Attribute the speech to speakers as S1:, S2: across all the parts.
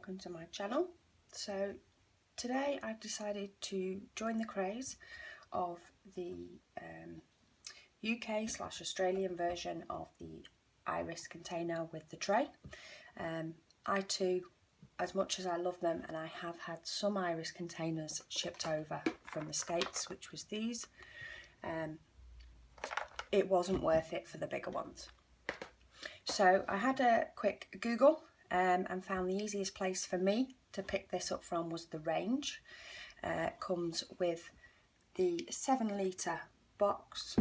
S1: welcome to my channel. So today I've decided to join the craze of the UK/Australian version of the iris container with the tray. I too, as much as I love them, and I have had some iris containers shipped over from the States, which was these, it wasn't worth it for the bigger ones. So I had a quick Google and found the easiest place for me to pick this up from was the Range. It comes with the 7-litre box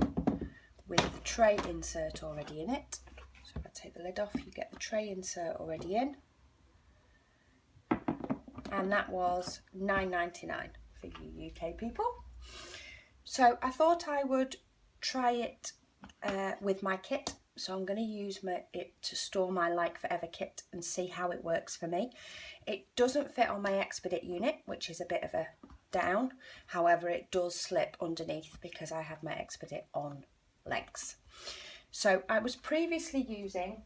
S1: with the tray insert already in it. So if I take the lid off, you get the tray insert already in. And that was £9.99 for you UK people. So I thought I would try it with my kit. So I'm going to use it to store my Like Forever kit and see how it works for me. It doesn't fit on my Expedit unit, which is a bit of a down. However, it does slip underneath because I have my Expedit on legs. So I was previously using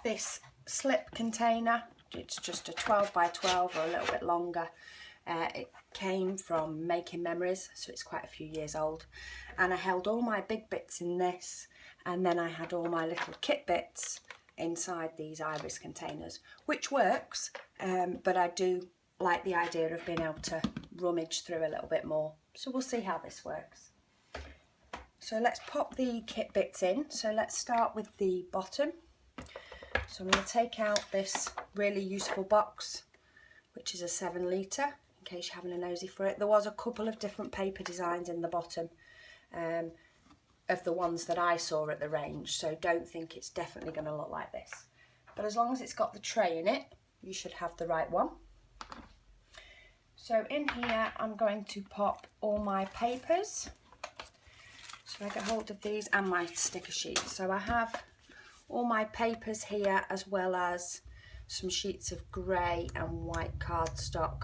S1: this slip container. It's just a 12 by 12 or a little bit longer. It came from Making Memories, so it's quite a few years old. And I held all my big bits in this, and then I had all my little kit bits inside these iris containers, which works, but I do like the idea of being able to rummage through a little bit more. So we'll see how this works. So let's pop the kit bits in. So let's start with the bottom. So I'm going to take out this really useful box, which is a 7-litre, in case you're having a nosy for it. There was a couple of different paper designs in the bottom of the ones that I saw at the Range, so don't think it's definitely going to look like this. But as long as it's got the tray in it, you should have the right one. So in here, I'm going to pop all my papers. So I get hold of these and my sticker sheets. So I have all my papers here, as well as some sheets of grey and white cardstock,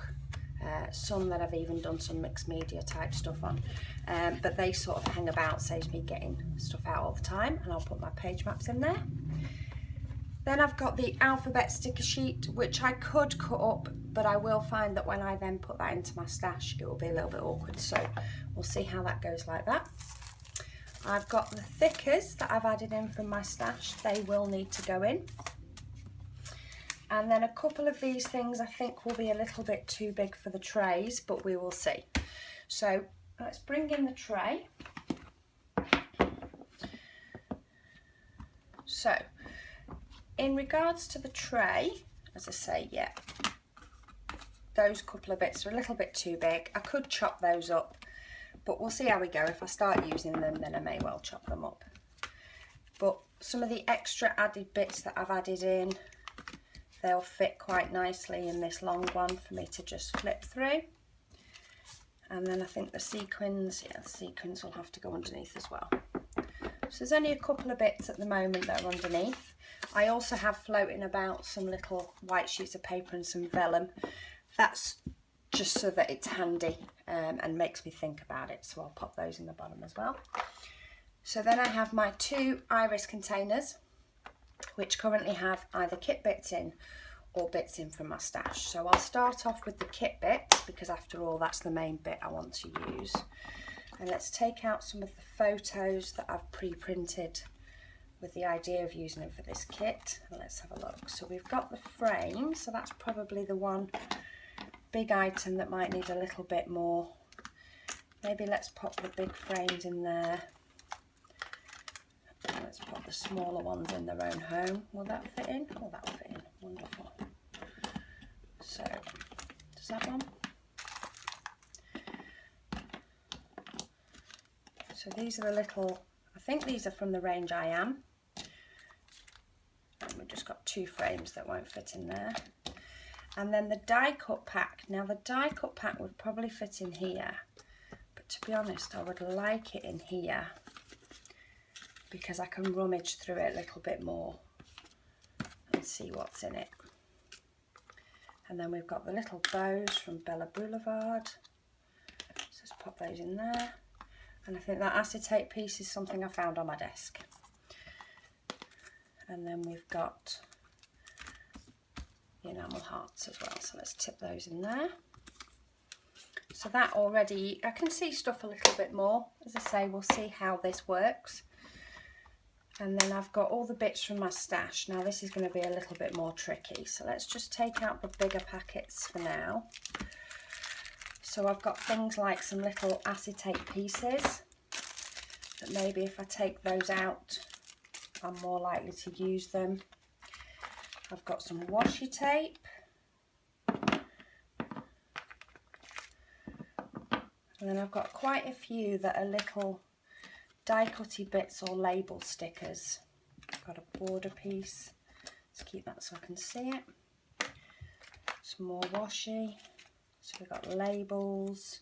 S1: some that I've even done some mixed media type stuff on, but they sort of hang about, saves me getting stuff out all the time, and I'll put my page maps in there. Then I've got the alphabet sticker sheet, which I could cut up, but I will find that when I then put that into my stash, it will be a little bit awkward, so we'll see how that goes like that. I've got the thickers that I've added in from my stash. They will need to go in. And then a couple of these things I think will be a little bit too big for the trays, but we will see. So let's bring in the tray. So in regards to the tray, as I say, yeah, those couple of bits are a little bit too big. I could chop those up, but we'll see how we go. If I start using them, then I may well chop them up. But some of the extra added bits that I've added in, they'll fit quite nicely in this long one for me to just flip through. And then I think the sequins, yeah, the sequins will have to go underneath as well. So there's only a couple of bits at the moment that are underneath. I also have floating about some little white sheets of paper and some vellum. That's just so that it's handy and makes me think about it. So I'll pop those in the bottom as well. So then I have my 2 iris containers, which currently have either kit bits in or bits in from my stash. So I'll start off with the kit bits, because after all, that's the main bit I want to use. And let's take out some of the photos that I've pre-printed with the idea of using them for this kit. And let's have a look. So we've got the frame, so that's probably the one big item that might need a little bit more. Maybe let's pop the big frames in there. And let's pop the smaller ones in their own home. Will that fit in? Oh, that will fit in. Wonderful. So, does that one? So these are the little, I think these are from the Range I Am. And we've just got 2 frames that won't fit in there. And then the die cut pack. Now the die cut pack would probably fit in here, but to be honest, I would like it in here because I can rummage through it a little bit more and see what's in it. And then we've got the little bows from Bella Boulevard. So let's pop those in there. And I think that acetate piece is something I found on my desk. And then we've got the enamel hearts as well. So let's tip those in there. So that already, I can see stuff a little bit more. As I say, we'll see how this works. And then I've got all the bits from my stash. Now this is going to be a little bit more tricky. So let's just take out the bigger packets for now. So I've got things like some little acetate pieces. But maybe if I take those out, I'm more likely to use them. I've got some washi tape. And then I've got quite a few that are little die cutty bits or label stickers. I've got a border piece. Let's keep that so I can see it. Some more washi. So we've got labels.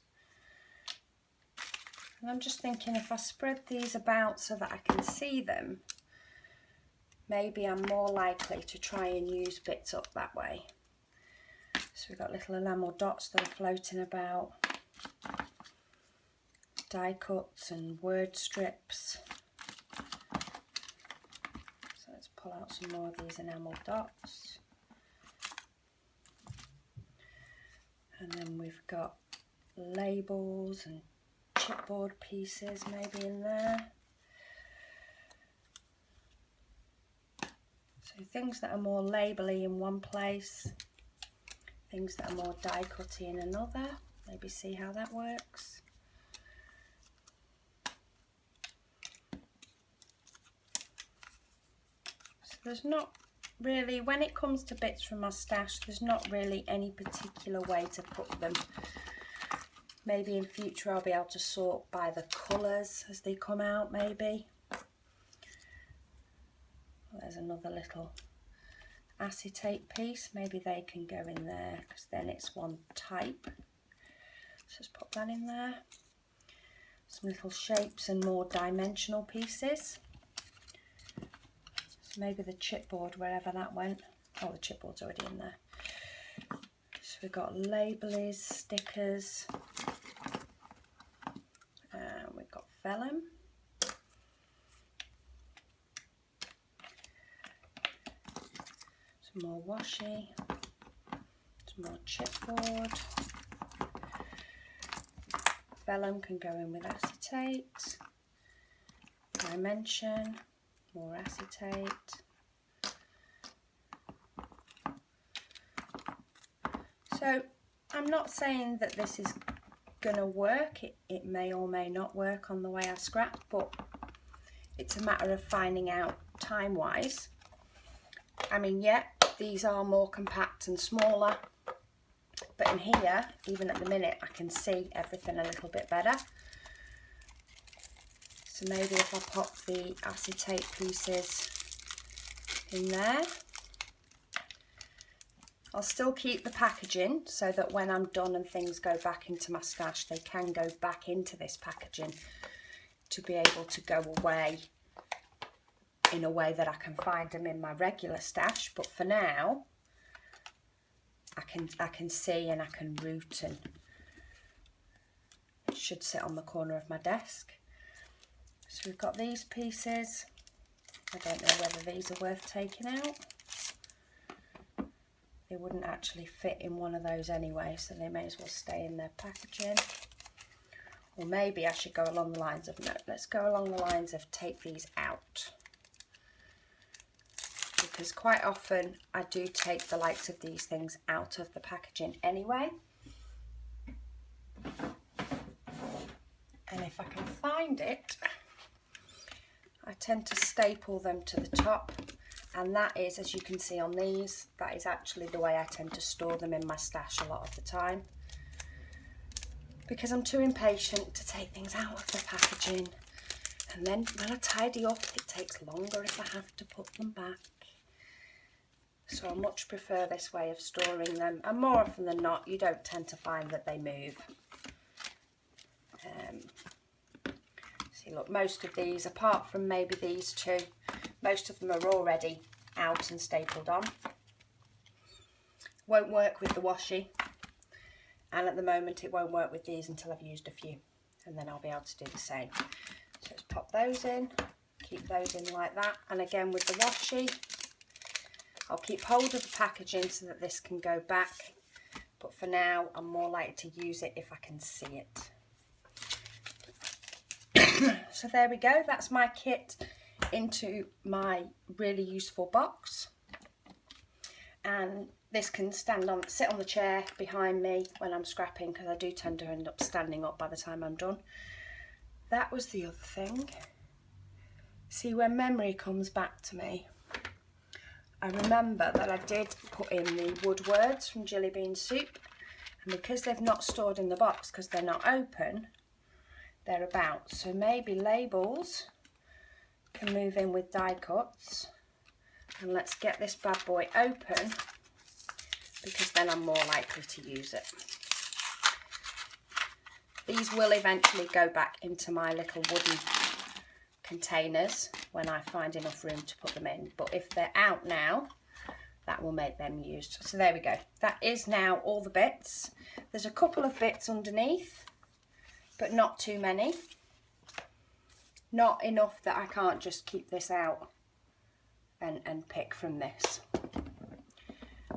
S1: And I'm just thinking if I spread these about so that I can see them, maybe I'm more likely to try and use bits up that way. So we've got little enamel dots that are floating about. Die cuts and word strips. So let's pull out some more of these enamel dots. And then we've got labels and chipboard pieces maybe in there. So things that are more labelly in one place, things that are more die cutty in another. Maybe see how that works. There's not really, when it comes to bits from my stash, there's not really any particular way to put them. Maybe in future I'll be able to sort by the colours as they come out, maybe. There's another little acetate piece. Maybe they can go in there because then it's one type. Let's just put that in there. Some little shapes and more dimensional pieces. So maybe the chipboard, wherever that went. Oh, the chipboard's already in there. So we've got labellies, stickers. We've got vellum. Some more washi. Some more chipboard. Vellum can go in with acetate. Dimension. More acetate. So I'm not saying that this is going to work. It may or may not work on the way I scrap, but it's a matter of finding out time wise. I mean, yeah, these are more compact and smaller, but in here, even at the minute, I can see everything a little bit better. So maybe if I pop the acetate pieces in there, I'll still keep the packaging so that when I'm done and things go back into my stash, they can go back into this packaging to be able to go away in a way that I can find them in my regular stash. But for now, I can see and I can root, and it should sit on the corner of my desk. So we've got these pieces. I don't know whether these are worth taking out. They wouldn't actually fit in one of those anyway, so they may as well stay in their packaging. Or maybe I should go along the lines of, no, let's go along the lines of take these out. Because quite often I do take the likes of these things out of the packaging anyway. And if I can find it, I tend to staple them to the top, and that is, as you can see on these, that is actually the way I tend to store them in my stash a lot of the time, because I'm too impatient to take things out of the packaging, and then when I tidy up it takes longer if I have to put them back. So I much prefer this way of storing them, and more often than not you don't tend to find that they move. See, look, most of these, apart from maybe these two, most of them are already out and stapled on. Won't work with the washi, and at the moment it won't work with these until I've used a few, and then I'll be able to do the same. So let's pop those in, keep those in like that, and again with the washi, I'll keep hold of the packaging so that this can go back, but for now I'm more likely to use it if I can see it. So there we go, that's my kit into my really useful box, and this can sit on the chair behind me when I'm scrapping, because I do tend to end up standing up by the time I'm done. That was the other thing. See, when memory comes back to me, I remember that I did put in the wood words from Jelly Bean Soup, and because they've not stored in the box because they're not open, they're about. So maybe labels can move in with die cuts, and let's get this bad boy open, because then I'm more likely to use it. These will eventually go back into my little wooden containers when I find enough room to put them in, but if they're out now, that will make them used. So there we go, that is now all the bits. There's a couple of bits underneath, but not too many. Not enough that I can't just keep this out and pick from this.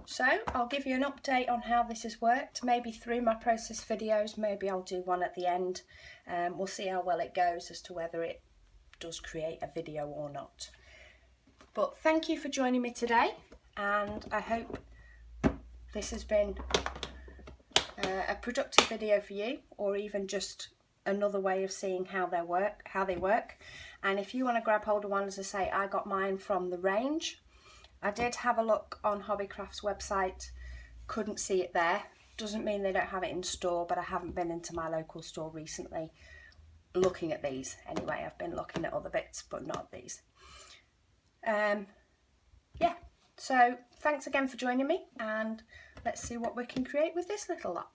S1: So I'll give you an update on how this has worked, maybe through my process videos, maybe I'll do one at the end. We'll see how well it goes as to whether it does create a video or not. But thank you for joining me today, and I hope this has been a productive video for you, or even just another way of seeing how they work. And if you want to grab hold of one, as I say, I got mine from the range. I did have a look on Hobbycraft's website, couldn't see it there. Doesn't mean they don't have it in store, but I haven't been into my local store recently looking at these. Anyway, I've been looking at other bits, but not these. Yeah, so thanks again for joining me, and let's see what we can create with this little lot.